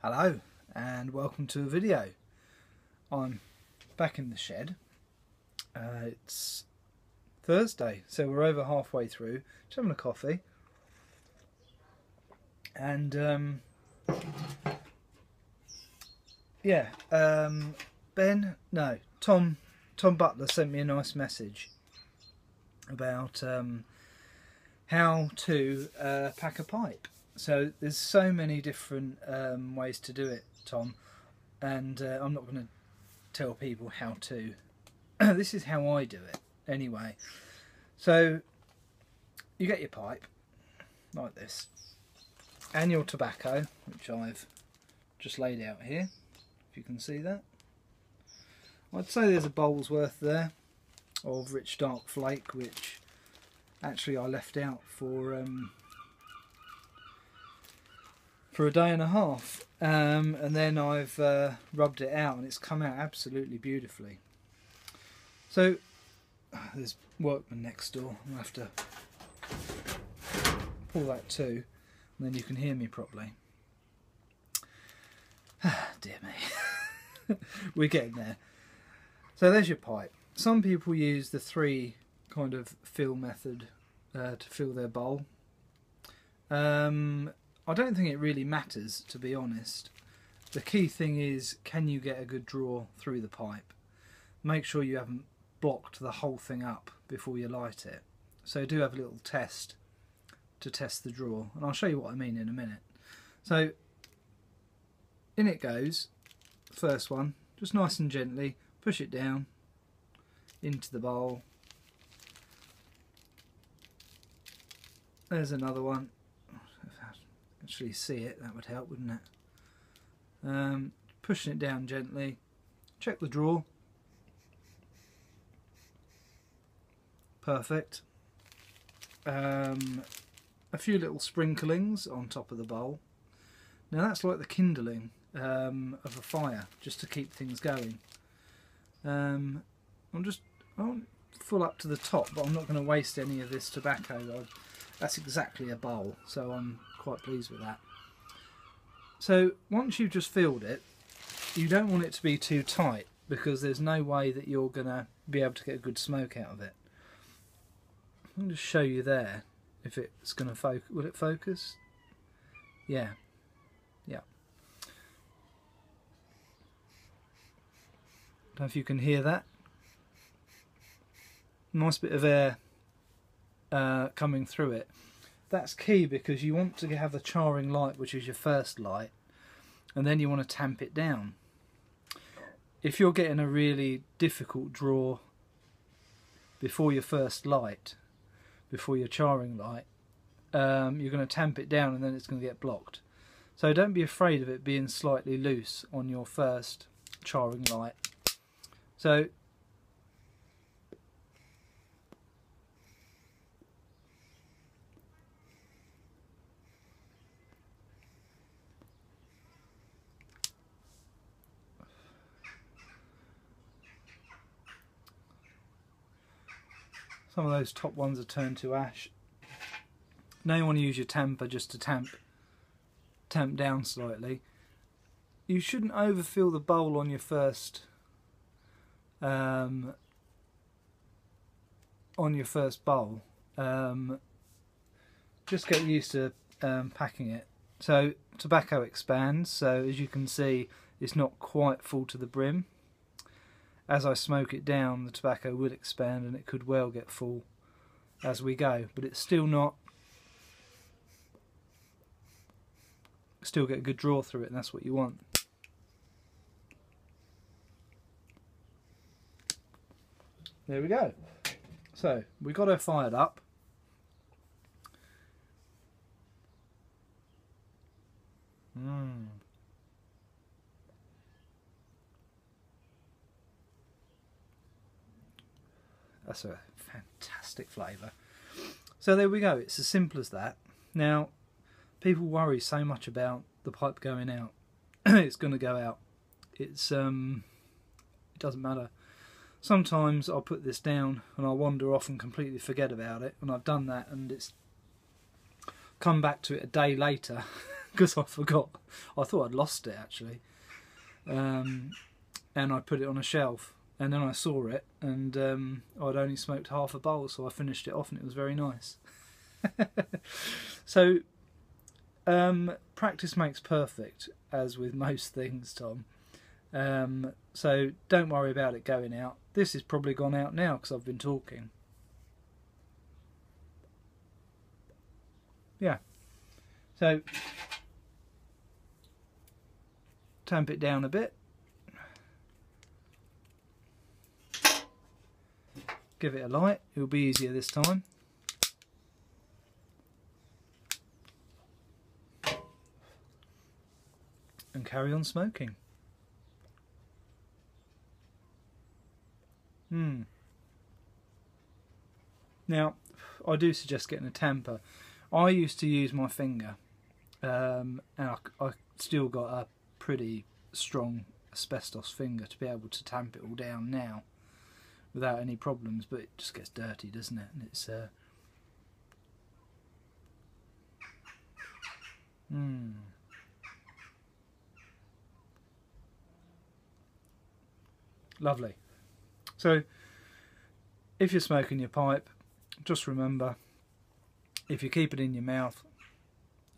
Hello and welcome to a video. I'm back in the shed. It's Thursday, so we're over halfway through. Just having a coffee. And Tom Butler sent me a nice message about how to pack a pipe. So there's so many different ways to do it, Tom, and I'm not going to tell people how to. This is how I do it anyway. So you get your pipe like this and your tobacco, which I've just laid out here, if you can see that. I'd say there's a bowl's worth there of rich dark flake, which actually I left out for a day and a half, and then I've rubbed it out and it's come out absolutely beautifully. So there's workmen next door. I'll have to pull that too, and then you can hear me properly. Dear me. We're getting there. So there's your pipe. Some people use the three kind of fill method to fill their bowl. I don't think it really matters, to be honest. The key thing is, can you get a good draw through the pipe? Make sure you haven't blocked the whole thing up before you light it. So do have a little test to test the draw, and I'll show you what I mean in a minute. So in it goes, first one, just nice and gently push it down into the bowl. There's another one. Actually see it, that would help, wouldn't it? Pushing it down gently, check the draw. Perfect. A few little sprinklings on top of the bowl. Now that's like the kindling of a fire, just to keep things going. I won't full up to the top, but I'm not going to waste any of this tobacco. That's exactly a bowl, so I'm quite pleased with that. So once you've just filled it, you don't want it to be too tight, because there's no way that you're going to be able to get a good smoke out of it. I'll just show you there if it's going to focus. Will it focus? Yeah. Don't know if you can hear that. Nice bit of air coming through it. That's key, because you want to have the charring light, which is your first light, and then you want to tamp it down. If you're getting a really difficult draw before your first light, before your charring light, you're going to tamp it down and then it's going to get blocked. So don't be afraid of it being slightly loose on your first charring light. So some of those top ones are turned to ash. Now you want to use your tamper just to tamp down slightly. You shouldn't overfill the bowl on your first bowl. Just get used to packing it. So tobacco expands, so as you can see it's not quite full to the brim. As I smoke it down, the tobacco will expand and it could well get full as we go, but it's still not. Still get a good draw through it, and that's what you want. There we go. So we got her fired up. That's a fantastic flavour. So there we go, it's as simple as that. Now, people worry so much about the pipe going out. It's going to go out. It doesn't matter. Sometimes I'll put this down and I'll wander off and completely forget about it, and I've done that and it's come back to it a day later because I forgot. I thought I'd lost it actually, and I put it on a shelf, and then I saw it, and I'd only smoked half a bowl, so I finished it off, and it was very nice. So practice makes perfect, as with most things, Tom. So don't worry about it going out. This has probably gone out now because I've been talking. Yeah. So tamp it down a bit. Give it a light. It'll be easier this time. And carry on smoking. Now, I do suggest getting a tamper. I used to use my finger, and I still got a pretty strong asbestos finger to be able to tamp it all down now without any problems, but it just gets dirty, doesn't it? And it's lovely. So if you're smoking your pipe, just remember, if you keep it in your mouth,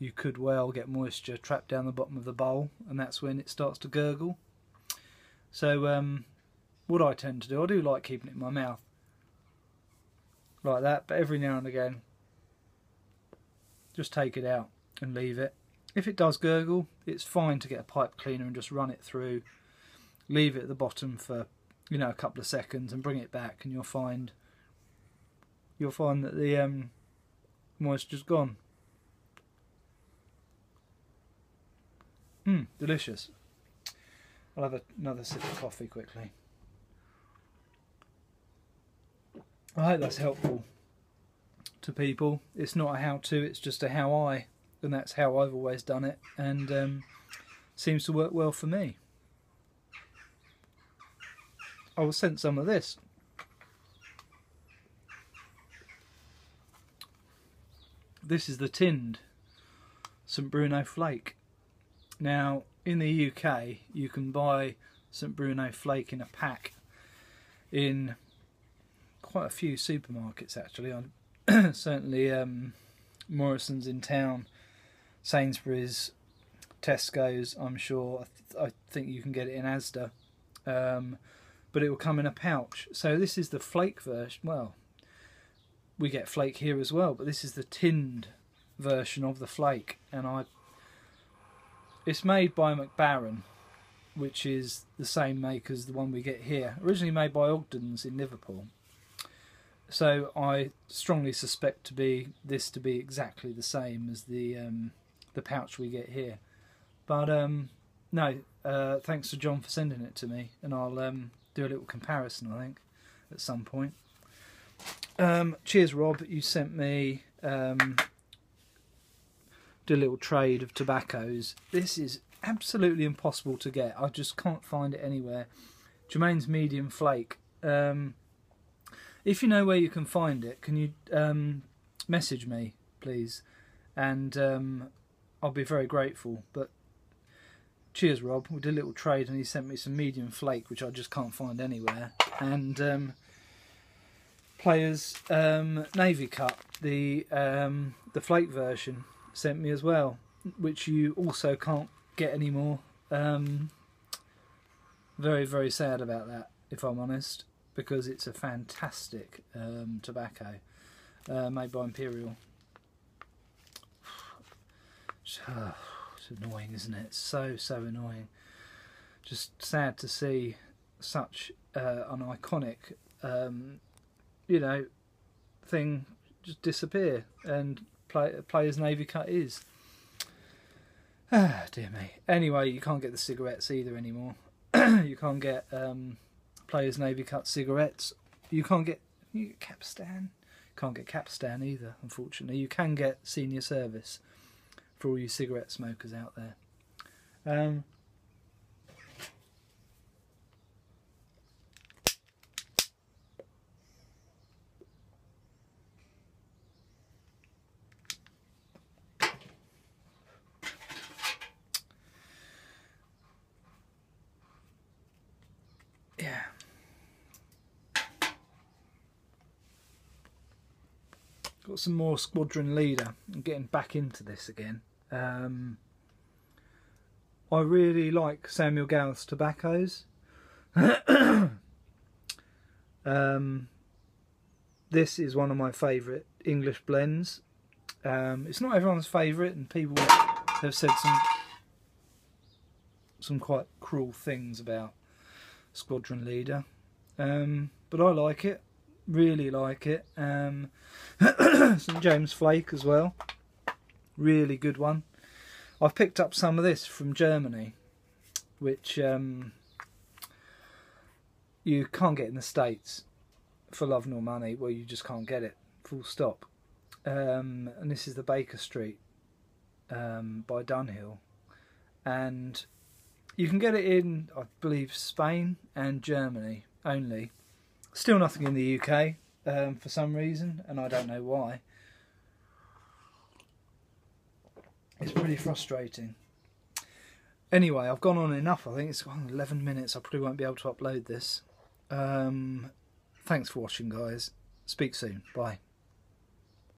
you could well get moisture trapped down the bottom of the bowl, and that's when it starts to gurgle. So what I tend to do, I do like keeping it in my mouth like that, but every now and again just take it out and leave it. If it does gurgle, it's fine to get a pipe cleaner and just run it through, leave it at the bottom for, you know, a couple of seconds and bring it back, and you'll find that the moisture's gone. Delicious. I'll have another sip of coffee quickly. I hope that's helpful to people. It's not a how-to, it's just a how-I, and that's how I've always done it, and seems to work well for me. I was sent some of this. This is the tinned St Bruno Flake. Now, in the UK, you can buy St Bruno Flake in a pack in quite a few supermarkets, actually. Certainly Morrison's in town, Sainsbury's, Tesco's, I'm sure. I think you can get it in Asda. But it will come in a pouch. So this is the flake version. Well, we get flake here as well, but this is the tinned version of the flake, and it's made by McBaron, which is the same make as the one we get here. Originally made by Ogden's in Liverpool. So I strongly suspect this to be exactly the same as the pouch we get here. But no, thanks to John for sending it to me, and I'll do a little comparison, I think, at some point. Cheers, Rob. You sent me do a little trade of tobaccos. This is absolutely impossible to get. I just can't find it anywhere. Jermaine's Medium Flake. If you know where you can find it, can you message me, please? And I'll be very grateful. But cheers, Rob. We did a little trade, and he sent me some Medium Flake, which I just can't find anywhere. And Players Navy Cut, the flake version, sent me as well, which you also can't get anymore. Very, very sad about that, if I'm honest, because it's a fantastic tobacco made by Imperial. It's annoying, isn't it? It's so annoying. Just sad to see such an iconic you know, thing just disappear, and Players Navy Cut is. Ah, dear me. Anyway, you can't get the cigarettes either anymore. You can't get Players Navy Cut cigarettes. You get Capstan. Can't get Capstan either, unfortunately. You can get Senior Service for all you cigarette smokers out there. Got some more Squadron Leader. I'm getting back into this again. I really like Samuel Gowth's tobaccos. This is one of my favourite English blends. It's not everyone's favourite, and people have said some quite cruel things about Squadron Leader, but I like it, really like it. St James Flake as well, really good one. I've picked up some of this from Germany, which you can't get in the States for love nor money. Well, you just can't get it, full stop. And this is the Baker Street by Dunhill, and you can get it in, I believe, Spain and Germany only. Still nothing in the UK for some reason, and I don't know why. It's pretty frustrating. Anyway, I've gone on enough. I think it's 11 minutes. I probably won't be able to upload this. Thanks for watching, guys. Speak soon. Bye.